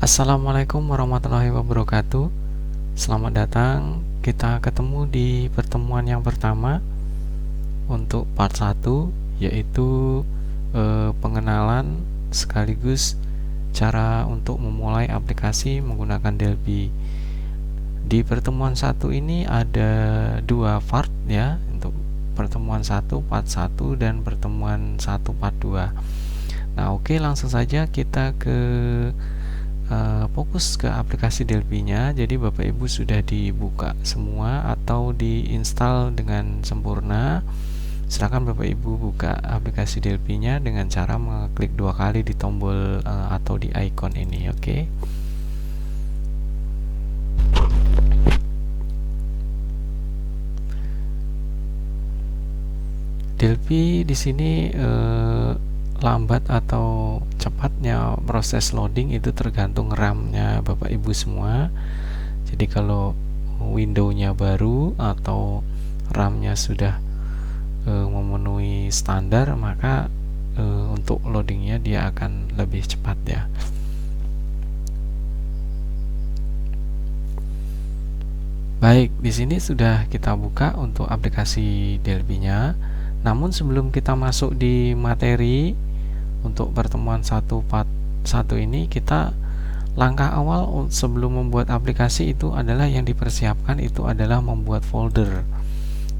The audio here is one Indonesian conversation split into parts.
Assalamualaikum warahmatullahi wabarakatuh. Selamat datang. Kita ketemu di pertemuan yang pertama untuk part 1, yaitu pengenalan sekaligus cara untuk memulai aplikasi menggunakan Delphi. Di pertemuan 1 ini ada 2 part ya, untuk pertemuan 1 part 1 dan pertemuan 1 part 2. Nah, oke, langsung saja kita ke fokus ke aplikasi Delphi-nya. Jadi Bapak Ibu sudah dibuka semua atau diinstal dengan sempurna. Silakan Bapak Ibu buka aplikasi Delphi-nya dengan cara mengklik 2 kali di tombol atau di icon ini, oke? Delphi di sini lambat atau cepatnya proses loading itu tergantung RAM-nya Bapak Ibu semua. Jadi kalau Windows-nya baru atau RAM-nya sudah memenuhi standar, maka untuk loadingnya dia akan lebih cepat ya. Baik, di sini sudah kita buka untuk aplikasi Delphi-nya. Namun sebelum kita masuk di materi untuk pertemuan 1 part 1 ini, kita langkah awal sebelum membuat aplikasi itu adalah yang dipersiapkan itu adalah membuat folder.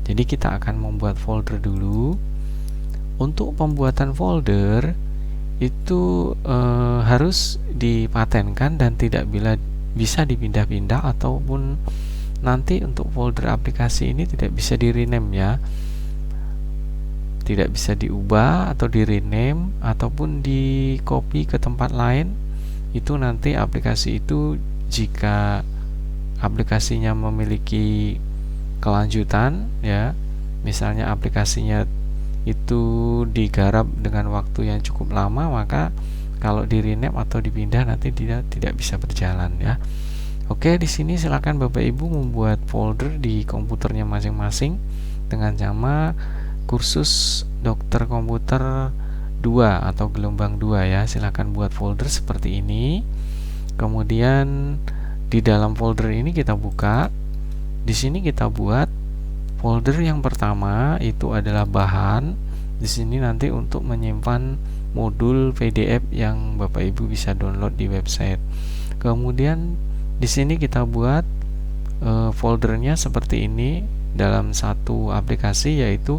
Jadi kita akan membuat folder dulu. Untuk pembuatan folder itu harus dipatenkan dan tidak bisa dipindah-pindah, ataupun nanti untuk folder aplikasi ini tidak bisa di rename ya, tidak bisa diubah atau di rename ataupun di copy ke tempat lain. Itu nanti aplikasi itu, jika aplikasinya memiliki kelanjutan ya, misalnya aplikasinya itu digarap dengan waktu yang cukup lama, maka kalau di rename atau dipindah nanti dia tidak bisa berjalan ya. Oke, di sini silakan Bapak Ibu membuat folder di komputernya masing-masing dengan nama kursus dokter komputer 2 atau gelombang 2 ya. Silakan buat folder seperti ini. Kemudian di dalam folder ini kita buka. Di sini kita buat folder yang pertama itu adalah bahan. Di sini nanti untuk menyimpan modul PDF yang Bapak Ibu bisa download di website. Kemudian di sini kita buat foldernya seperti ini dalam satu aplikasi, yaitu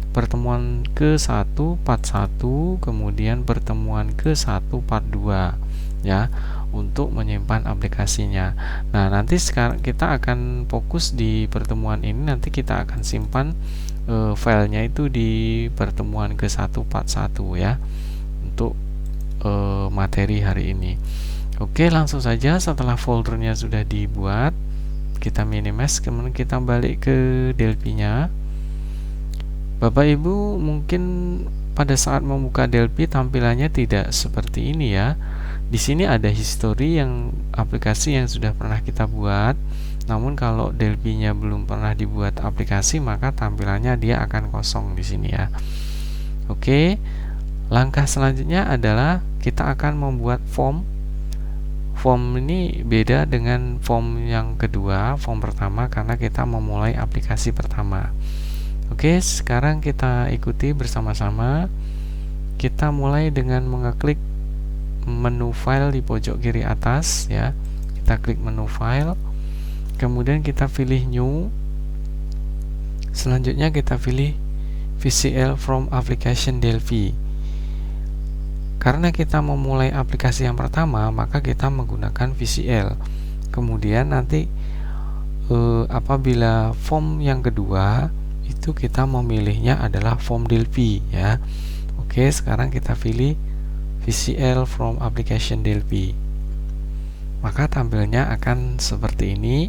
pertemuan ke-1 part 1, kemudian pertemuan ke-1 part 2 ya, untuk menyimpan aplikasinya. Nah, nanti sekarang kita akan fokus di pertemuan ini, nanti kita akan simpan filenya itu di pertemuan ke-1 part 1 ya, untuk materi hari ini. Oke, langsung saja. Setelah foldernya sudah dibuat, kita minimize, kemudian kita balik ke Delphi-nya. Bapak Ibu mungkin pada saat membuka Delphi tampilannya tidak seperti ini ya. Di sini ada history yang aplikasi yang sudah pernah kita buat. Namun kalau Delphi-nya belum pernah dibuat aplikasi, maka tampilannya dia akan kosong di sini ya. Oke. Langkah selanjutnya adalah kita akan membuat form. Form ini beda dengan form yang kedua, form pertama, karena kita memulai aplikasi pertama. Oke, sekarang kita ikuti bersama-sama. Kita mulai dengan mengeklik menu file di pojok kiri atas ya. Kita klik menu file, kemudian kita pilih new. Selanjutnya kita pilih VCL from application Delphi. Karena kita memulai aplikasi yang pertama, maka kita menggunakan VCL. Kemudian nanti apabila form yang kedua itu kita memilihnya adalah form Delphi ya. Oke, sekarang kita pilih VCL from application Delphi. Maka tampilnya akan seperti ini.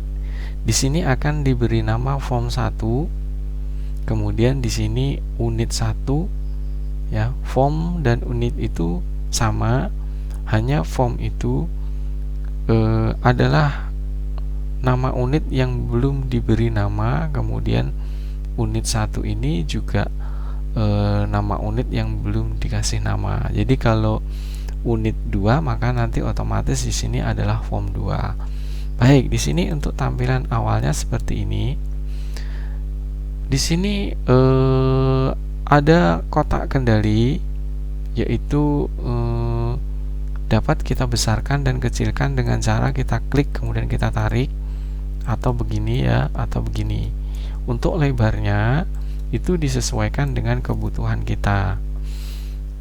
Di sini akan diberi nama form 1. Kemudian di sini unit 1 ya. Form dan unit itu sama, hanya form itu adalah nama unit yang belum diberi nama. Kemudian unit 1 ini juga nama unit yang belum dikasih nama. Jadi kalau unit 2, maka nanti otomatis di sini adalah form 2. Baik, di sini untuk tampilan awalnya seperti ini. Di sini ada kotak kendali, yaitu dapat kita besarkan dan kecilkan dengan cara kita klik kemudian kita tarik, atau begini ya, atau begini. Untuk lebarnya itu disesuaikan dengan kebutuhan kita,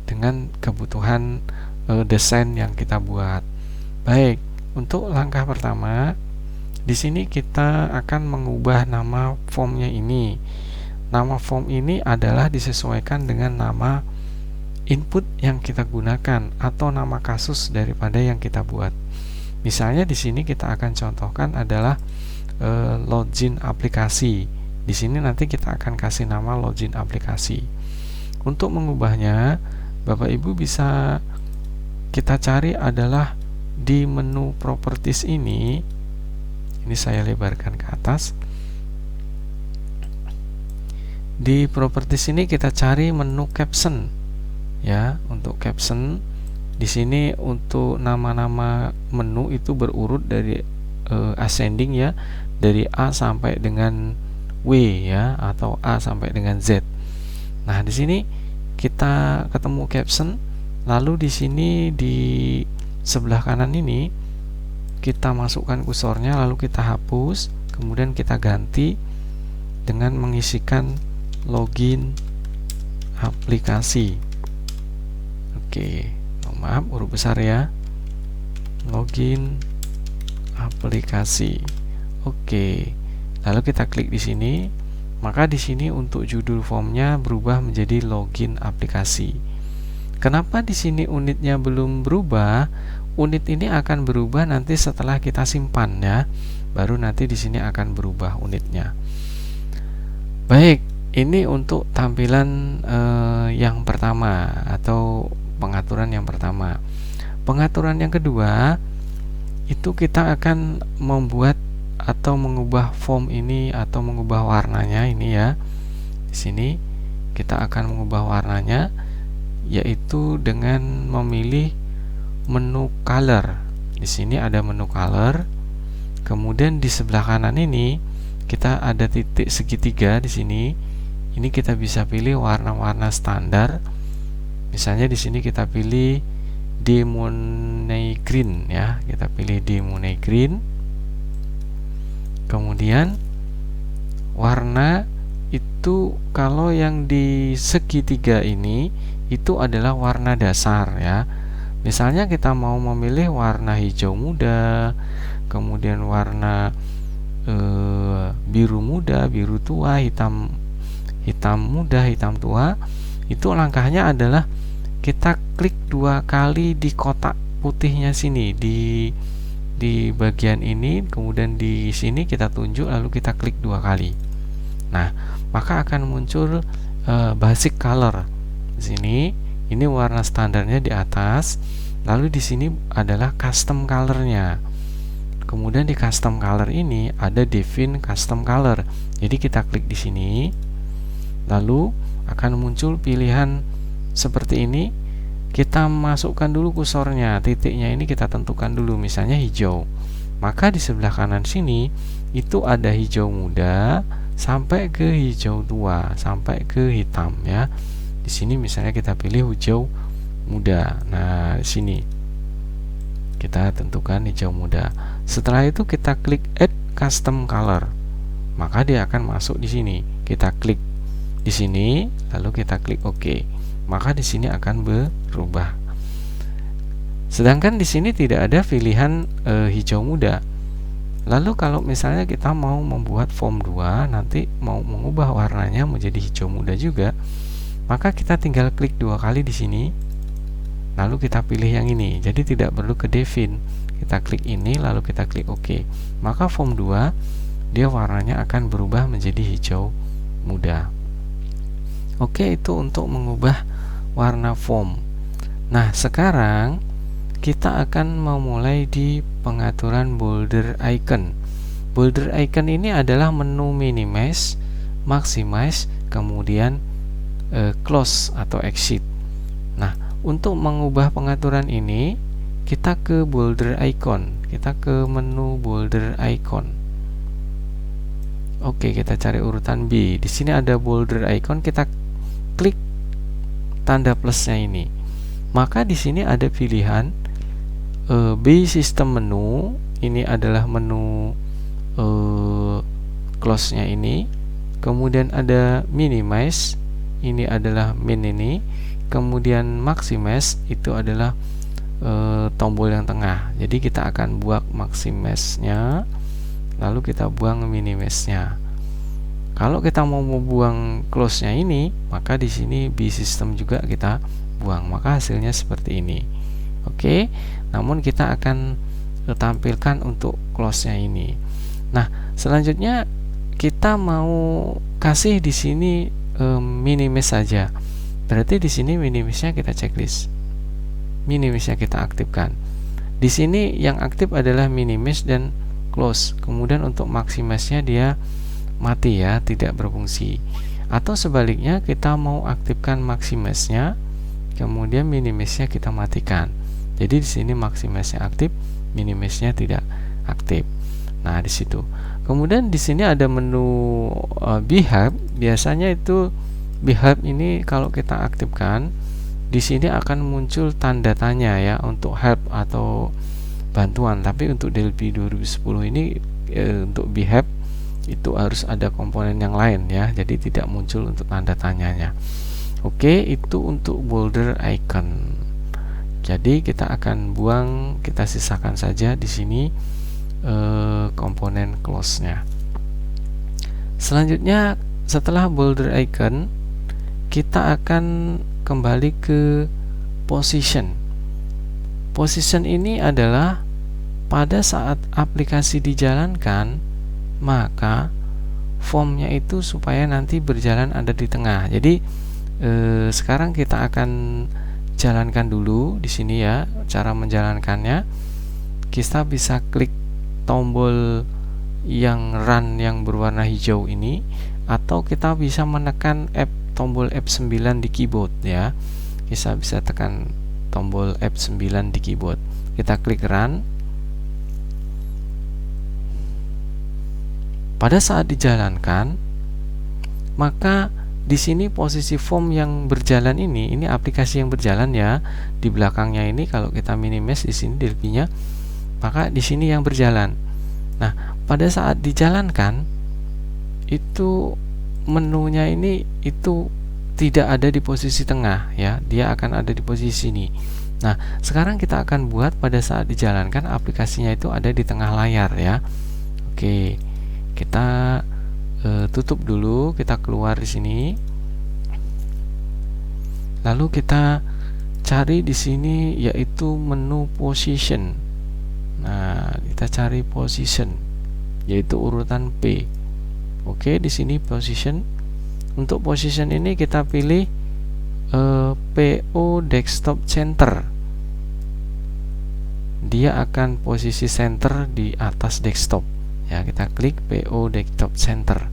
dengan kebutuhan desain yang kita buat. Baik, untuk langkah pertama di sini kita akan mengubah nama formnya ini. Nama form ini adalah disesuaikan dengan nama input yang kita gunakan atau nama kasus daripada yang kita buat. Misalnya di sini kita akan contohkan adalah login aplikasi. Di sini nanti kita akan kasih nama login aplikasi. Untuk mengubahnya, Bapak Ibu bisa kita cari adalah di menu properties ini. Ini saya lebarkan ke atas. Di properties ini kita cari menu caption. Ya, untuk caption di sini untuk nama-nama menu itu berurut dari ascending ya, dari A sampai dengan W ya, atau A sampai dengan Z. Nah, di sini kita ketemu caption, lalu di sini di sebelah kanan ini kita masukkan kursornya, lalu kita hapus, kemudian kita ganti dengan mengisikan login aplikasi. Oke, maaf, huruf besar ya, login aplikasi. Oke, lalu kita klik di sini, maka di sini untuk judul formnya berubah menjadi login aplikasi. Kenapa di sini unitnya belum berubah? Unit ini akan berubah nanti setelah kita simpan ya, baru nanti di sini akan berubah unitnya. Baik, ini untuk tampilan yang pertama atau pengaturan yang pertama. Pengaturan yang kedua itu kita akan membuat atau mengubah form ini atau mengubah warnanya ini ya. Di sini kita akan mengubah warnanya, yaitu dengan memilih menu color. Di sini ada menu color. Kemudian di sebelah kanan ini kita ada titik segitiga di sini. Ini kita bisa pilih warna-warna standar. Misalnya di sini kita pilih Demoney Green ya. Kita pilih Demoney Green. Kemudian warna itu kalau yang di segitiga ini itu adalah warna dasar ya. Misalnya kita mau memilih warna hijau muda, kemudian warna biru muda, biru tua, hitam muda, hitam tua, itu langkahnya adalah kita klik 2 kali di kotak putihnya sini, di bagian ini, kemudian di sini kita tunjuk, lalu kita klik 2 kali. Nah, maka akan muncul basic color. Di sini ini warna standarnya di atas, lalu di sini adalah custom colornya. Kemudian di custom color ini ada define custom color. Jadi kita klik di sini, lalu akan muncul pilihan seperti ini. Kita masukkan dulu kursornya, titiknya ini kita tentukan dulu, misalnya hijau. Maka di sebelah kanan sini itu ada hijau muda sampai ke hijau tua, sampai ke hitam ya. Di sini misalnya kita pilih hijau muda. Nah, di sini kita tentukan hijau muda. Setelah itu kita klik add custom color. Maka dia akan masuk di sini. Kita klik di sini, lalu kita klik OK. Maka di sini akan berubah. Sedangkan di sini tidak ada pilihan hijau muda. Lalu kalau misalnya kita mau membuat form 2, nanti mau mengubah warnanya menjadi hijau muda juga, maka kita tinggal klik 2 kali di sini, lalu kita pilih yang ini. Jadi tidak perlu ke define. Kita klik ini, lalu kita klik OK. Maka form 2 dia warnanya akan berubah menjadi hijau muda. Oke, itu untuk mengubah warna form. Nah, sekarang kita akan memulai di pengaturan border icon. Border icon ini adalah menu minimize, maximize, kemudian close atau exit. Nah, untuk mengubah pengaturan ini, kita ke boulder icon, kita ke menu boulder icon. Oke, kita cari urutan B. Di sini ada boulder icon, kita klik tanda plusnya ini. Maka di sini ada pilihan B system menu. Ini adalah menu close-nya ini. Kemudian ada minimize. Ini adalah min ini. Kemudian maximize itu adalah tombol yang tengah. Jadi kita akan buang maximize-nya, lalu kita buang minimize-nya. Kalau kita mau membuang close-nya ini, maka di sini B system juga kita buang. Maka hasilnya seperti ini. Oke. Namun kita akan tampilkan untuk close-nya ini. Nah, selanjutnya kita mau kasih di sini minimize saja. Berarti di sini minimize-nya kita checklist. Minimize-nya kita aktifkan. Di sini yang aktif adalah minimize dan close. Kemudian untuk maximize-nya dia mati ya, tidak berfungsi. Atau sebaliknya kita mau aktifkan maximize-nya, kemudian minimize-nya kita matikan. Jadi di sini maximize-nya aktif, minimize-nya tidak aktif. Nah, di situ. Kemudian di sini ada menu Behelp. Biasanya itu Behelp ini kalau kita aktifkan, di sini akan muncul tanda tanya ya untuk help atau bantuan. Tapi untuk DLP 2010 ini untuk Behelp itu harus ada komponen yang lain ya. Jadi tidak muncul untuk tanda tanyanya. Oke, itu untuk boulder icon. Jadi kita akan buang, kita sisakan saja di sini komponen close-nya. Selanjutnya setelah boulder icon, kita akan kembali ke position. Position ini adalah pada saat aplikasi dijalankan, maka formnya itu supaya nanti berjalan ada di tengah. Jadi sekarang kita akan jalankan dulu di sini ya, cara menjalankannya. Kita bisa klik tombol yang run yang berwarna hijau ini, atau kita bisa menekan tombol F9 di keyboard ya. Kita bisa tekan tombol F9 di keyboard. Kita klik run. Pada saat dijalankan, maka di sini posisi form yang berjalan ini aplikasi yang berjalan ya. Di belakangnya ini kalau kita minimize di sini DLP-nya, maka di sini yang berjalan. Nah, pada saat dijalankan itu menunya ini itu tidak ada di posisi tengah ya, dia akan ada di posisi ini. Nah, sekarang kita akan buat pada saat dijalankan aplikasinya itu ada di tengah layar ya. Oke, kita tutup dulu, kita keluar di sini. Lalu kita cari di sini yaitu menu position. Nah, kita cari position yaitu urutan P. Oke, di sini position. Untuk position ini kita pilih PO desktop center. Dia akan posisi center di atas desktop. Ya, kita klik PO desktop center.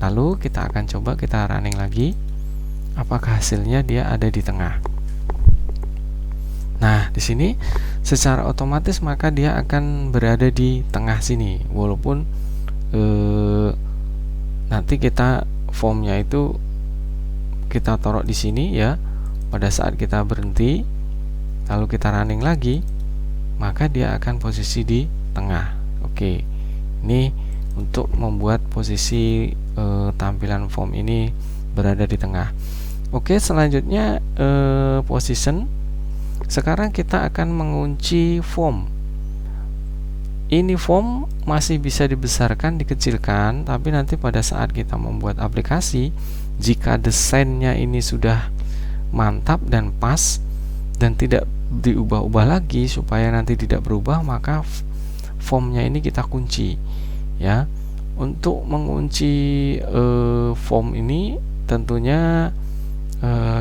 Lalu kita akan coba kita running lagi. Apakah hasilnya dia ada di tengah? Nah, di sini secara otomatis maka dia akan berada di tengah sini, walaupun nanti kita formnya itu kita taruh di sini ya. Pada saat kita berhenti lalu kita running lagi, maka dia akan posisi di tengah. Oke, ini untuk membuat posisi tampilan form ini berada di tengah. Oke, selanjutnya position. Sekarang kita akan mengunci form. Ini form masih bisa dibesarkan, dikecilkan, tapi nanti pada saat kita membuat aplikasi, jika desainnya ini sudah mantap dan pas dan tidak diubah-ubah lagi supaya nanti tidak berubah, maka formnya ini kita kunci ya. Untuk mengunci form ini tentunya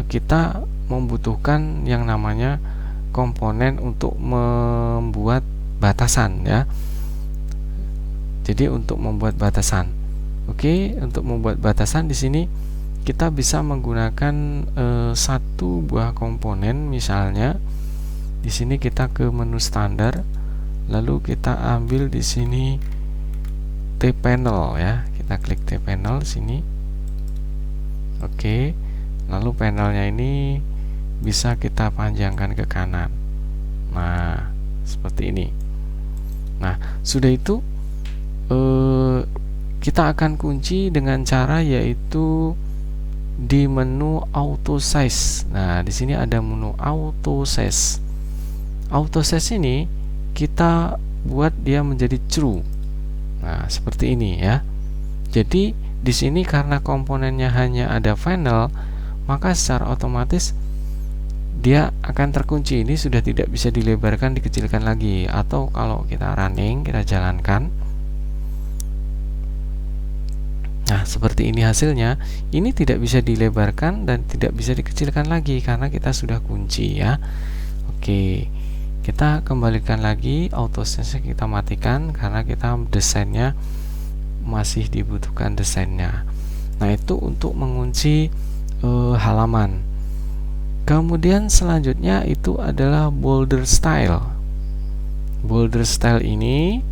kita membutuhkan yang namanya komponen untuk membuat batasan ya. Jadi untuk membuat batasan, oke, untuk membuat batasan di sini kita bisa menggunakan satu buah komponen. Misalnya di sini kita ke menu standar, lalu kita ambil di sini T-panel ya, kita klik T-panel sini. Oke, lalu panelnya ini bisa kita panjangkan ke kanan. Nah, seperti ini. Nah, sudah itu kita akan kunci dengan cara yaitu di menu auto size. Nah, di sini ada menu auto size. Auto size ini kita buat dia menjadi true. Nah, seperti ini ya. Jadi di sini karena komponennya hanya ada final, maka secara otomatis dia akan terkunci. Ini sudah tidak bisa dilebarkan, dikecilkan lagi. Atau kalau kita running, kita jalankan. Nah, seperti ini hasilnya. Ini tidak bisa dilebarkan dan tidak bisa dikecilkan lagi karena kita sudah kunci ya. Oke, kita kembalikan lagi auto size, kita matikan karena kita desainnya masih dibutuhkan desainnya. Nah, itu untuk mengunci halaman. Kemudian selanjutnya itu adalah border style. Border style ini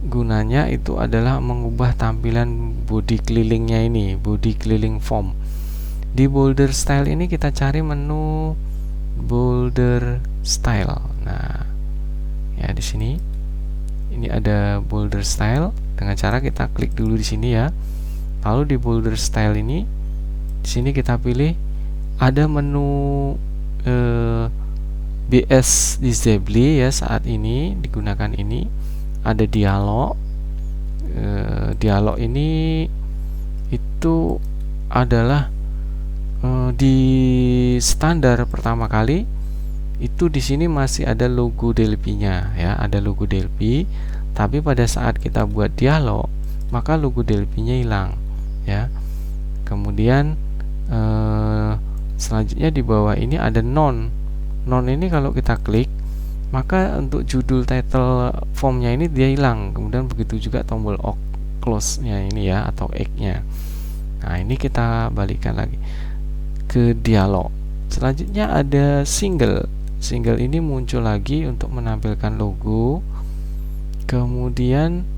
gunanya itu adalah mengubah tampilan body kelilingnya ini, body keliling form. Di border style ini kita cari menu border style. Nah, ya di sini ini ada border style dengan cara kita klik dulu di sini ya. Lalu di border style ini di sini kita pilih ada menu BS disable ya, saat ini digunakan ini. Ada dialog. Dialog ini itu adalah di standar pertama kali itu di sini masih ada logo Delphi-nya ya, ada logo Delphi. Tapi pada saat kita buat dialog, maka logo Delphi-nya hilang ya. Kemudian selanjutnya di bawah ini ada non ini kalau kita klik, maka untuk judul title formnya ini dia hilang. Kemudian begitu juga tombol close-nya ini ya, atau X-nya. Nah, ini kita balikan lagi ke dialog. Selanjutnya ada single. Single ini muncul lagi untuk menampilkan logo. Kemudian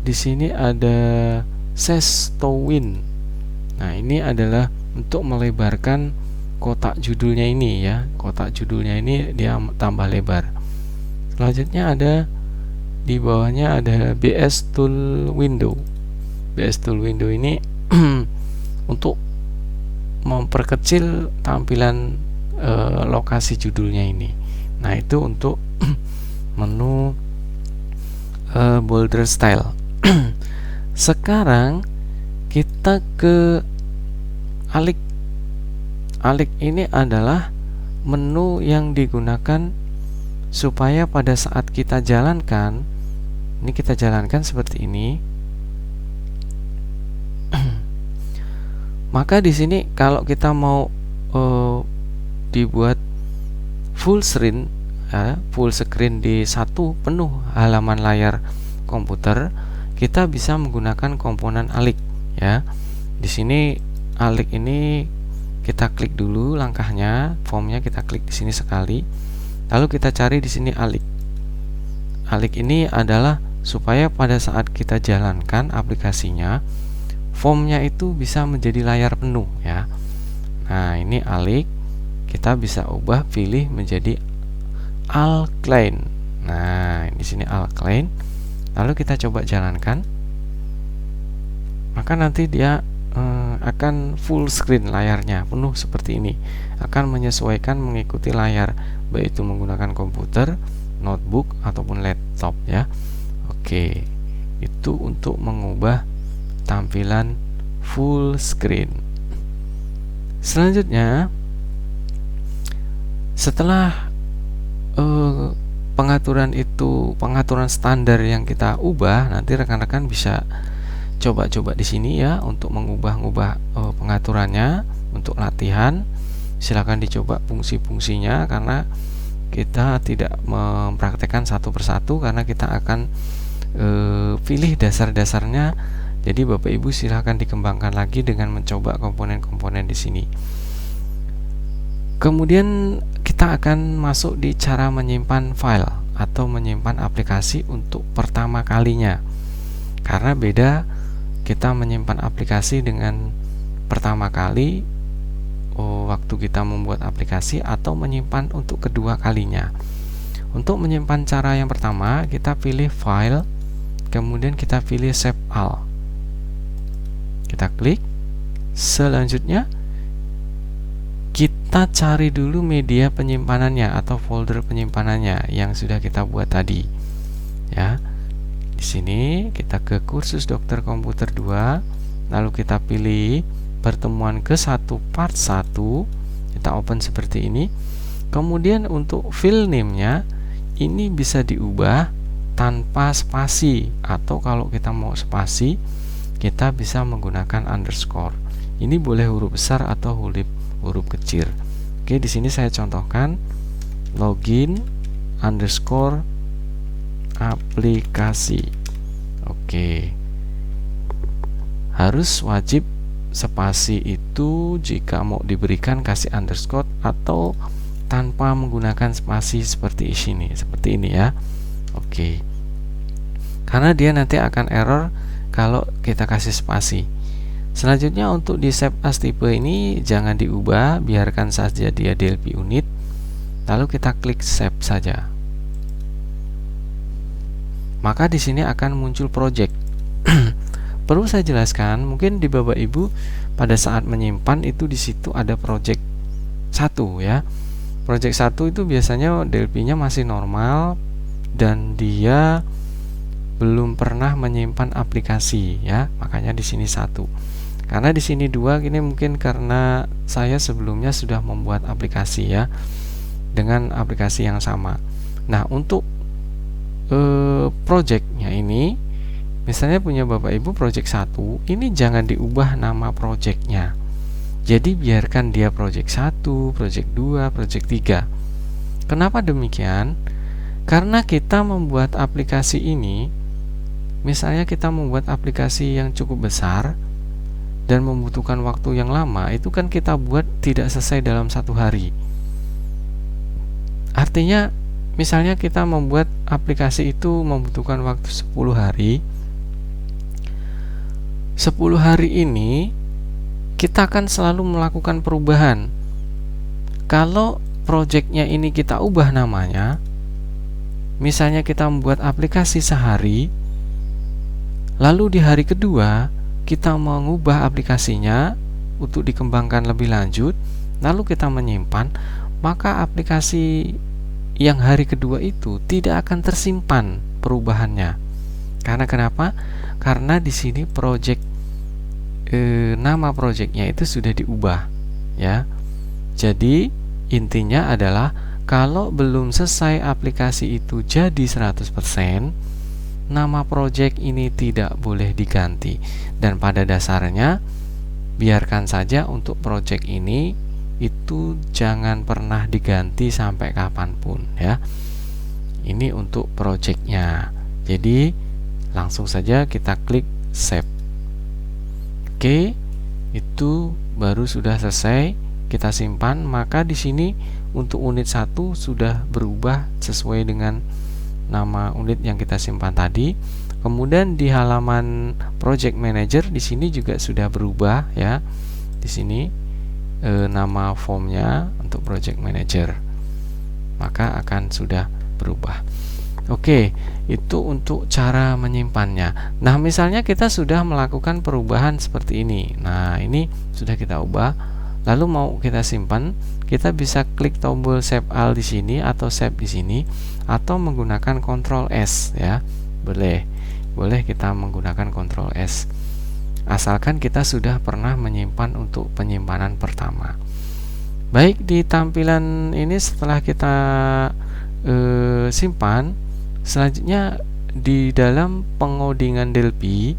di sini ada size to win. Nah, ini adalah untuk melebarkan kotak judulnya ini ya. Kotak judulnya ini dia tambah lebar. Selanjutnya ada di bawahnya ada BS tool window. BS tool window ini untuk memperkecil tampilan lokasi judulnya ini. Nah, itu untuk menu border style. Sekarang kita ke alik. Alik ini adalah menu yang digunakan supaya pada saat kita jalankan, ini kita jalankan seperti ini. Maka di sini kalau kita mau dibuat full screen ya, full screen di satu penuh halaman layar komputer, kita bisa menggunakan komponen alik ya. Di sini alik ini kita klik dulu langkahnya, formnya kita klik di sini sekali, lalu kita cari di sini alik. Alik ini adalah supaya pada saat kita jalankan aplikasinya, formnya itu bisa menjadi layar penuh ya. Nah, ini alik, kita bisa ubah pilih menjadi outline. Nah, di sini outline. Lalu kita coba jalankan, maka nanti dia akan full screen layarnya penuh seperti ini, akan menyesuaikan mengikuti layar, baik itu menggunakan komputer, notebook ataupun laptop ya. Oke, itu untuk mengubah tampilan full screen. Selanjutnya, setelah pengaturan standar yang kita ubah, nanti rekan-rekan bisa coba-coba di sini ya untuk mengubah-ubah pengaturannya untuk latihan. Silakan dicoba fungsi-fungsinya karena kita tidak mempraktekkan satu persatu karena kita akan pilih dasar-dasarnya Jadi Bapak Ibu silahkan dikembangkan lagi dengan mencoba komponen-komponen di sini. Kemudian kita akan masuk di cara menyimpan file atau menyimpan aplikasi untuk pertama kalinya. Karena beda kita menyimpan aplikasi dengan pertama kali waktu kita membuat aplikasi atau menyimpan untuk kedua kalinya. Untuk menyimpan cara yang pertama, kita pilih file, kemudian kita pilih save all. Kita klik. Selanjutnya kita cari dulu media penyimpanannya atau folder penyimpanannya yang sudah kita buat tadi. Ya. Di sini kita ke kursus dokter komputer 2, lalu kita pilih pertemuan ke-1 part 1. Kita open seperti ini. Kemudian untuk file name-nya ini bisa diubah tanpa spasi, atau kalau kita mau spasi kita bisa menggunakan underscore. Ini boleh huruf besar atau huruf kecil. Oke, di sini saya contohkan login underscore aplikasi. Oke. Harus wajib spasi itu jika mau diberikan kasih underscore atau tanpa menggunakan spasi seperti ini ya. Oke. Karena dia nanti akan error kalau kita kasih spasi. Selanjutnya untuk di save as tipe ini jangan diubah, biarkan saja dia DLP unit. Lalu kita klik save saja. Maka di sini akan muncul project. Perlu saya jelaskan, mungkin di Bapak Ibu pada saat menyimpan itu di situ ada project 1 ya. Project 1 itu biasanya DLP-nya masih normal dan dia belum pernah menyimpan aplikasi ya, makanya di sini 1. Karena di sini 2, ini mungkin karena saya sebelumnya sudah membuat aplikasi ya dengan aplikasi yang sama. Nah, untuk projectnya ini, misalnya punya Bapak Ibu project 1, ini jangan diubah nama projectnya. Jadi biarkan dia project 1, project 2, project 3. Kenapa demikian? Karena kita membuat aplikasi ini, misalnya kita membuat aplikasi yang cukup besar dan membutuhkan waktu yang lama, itu kan kita buat tidak selesai dalam 1 hari. Artinya misalnya kita membuat aplikasi itu membutuhkan waktu 10 hari. 10 hari ini kita akan selalu melakukan perubahan. Kalau projectnya ini kita ubah namanya, misalnya kita membuat aplikasi sehari, lalu di hari kedua kita mengubah aplikasinya untuk dikembangkan lebih lanjut, lalu kita menyimpan, maka aplikasi yang hari kedua itu tidak akan tersimpan perubahannya. Karena kenapa? Karena di sini nama projectnya itu sudah diubah ya. Jadi intinya adalah kalau belum selesai aplikasi itu jadi 100%, nama project ini tidak boleh diganti. Dan pada dasarnya biarkan saja untuk project ini itu jangan pernah diganti sampai kapanpun ya. Ini untuk projectnya. Jadi langsung saja kita klik save. Oke, itu baru sudah selesai, kita simpan. Maka di sini untuk unit 1 sudah berubah sesuai dengan nama unit yang kita simpan tadi. Kemudian di halaman Project Manager di sini juga sudah berubah ya. Di sini nama formnya untuk Project Manager, maka akan sudah berubah. Oke, itu untuk cara menyimpannya. Nah, misalnya kita sudah melakukan perubahan seperti ini. Nah, ini sudah kita ubah, lalu mau kita simpan, kita bisa klik tombol save all di sini atau save di sini, atau menggunakan Ctrl S ya. Boleh kita menggunakan Ctrl S. Asalkan kita sudah pernah menyimpan untuk penyimpanan pertama. Baik, di tampilan ini setelah kita simpan, selanjutnya di dalam pengodingan DLP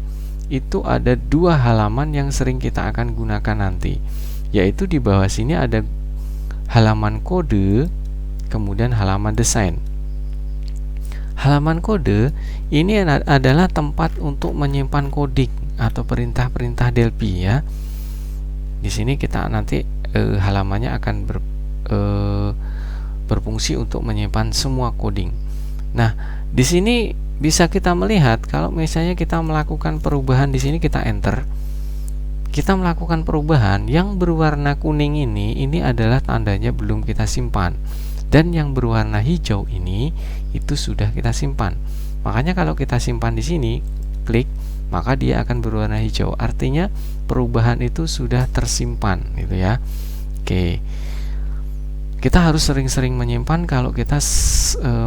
itu ada 2 halaman yang sering kita akan gunakan nanti, yaitu di bawah sini ada halaman kode, kemudian halaman desain. Halaman kode ini adalah tempat untuk menyimpan coding atau perintah-perintah Delphi ya. Di sini kita nanti halamannya akan berfungsi untuk menyimpan semua coding. Nah, di sini bisa kita melihat kalau misalnya kita melakukan perubahan di sini, kita enter. Kita melakukan perubahan, yang berwarna kuning ini adalah tandanya belum kita simpan. Dan yang berwarna hijau ini itu sudah kita simpan. Makanya kalau kita simpan di sini, klik, maka dia akan berwarna hijau. Artinya perubahan itu sudah tersimpan gitu ya. Oke. Kita harus sering-sering menyimpan kalau kita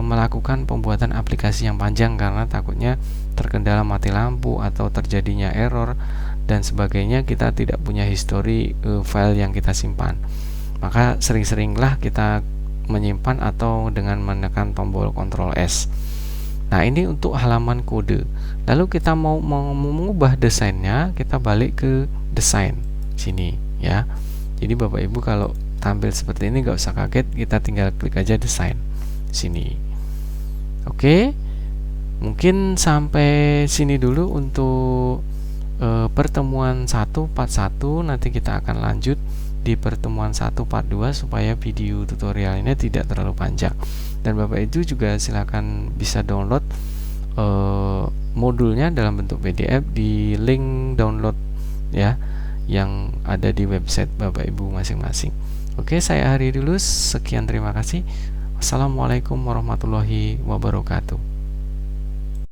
melakukan pembuatan aplikasi yang panjang, karena takutnya terkendala mati lampu atau terjadinya error dan sebagainya, kita tidak punya histori file yang kita simpan. Maka sering-seringlah kita menyimpan atau dengan menekan tombol Ctrl S. Nah, ini untuk halaman kode. Lalu kita mau mengubah desainnya, kita balik ke desain sini ya. Jadi Bapak Ibu kalau tampil seperti ini nggak usah kaget, kita tinggal klik aja desain sini. Oke, mungkin sampai sini dulu untuk pertemuan 1 part 1. Nanti kita akan lanjut di pertemuan 1 part 2 supaya video tutorial ini tidak terlalu panjang. Dan Bapak Ibu juga silakan bisa download modulnya dalam bentuk PDF di link download ya yang ada di website Bapak Ibu masing-masing. Oke, saya akhiri dulu. Sekian, terima kasih. Wassalamualaikum warahmatullahi wabarakatuh.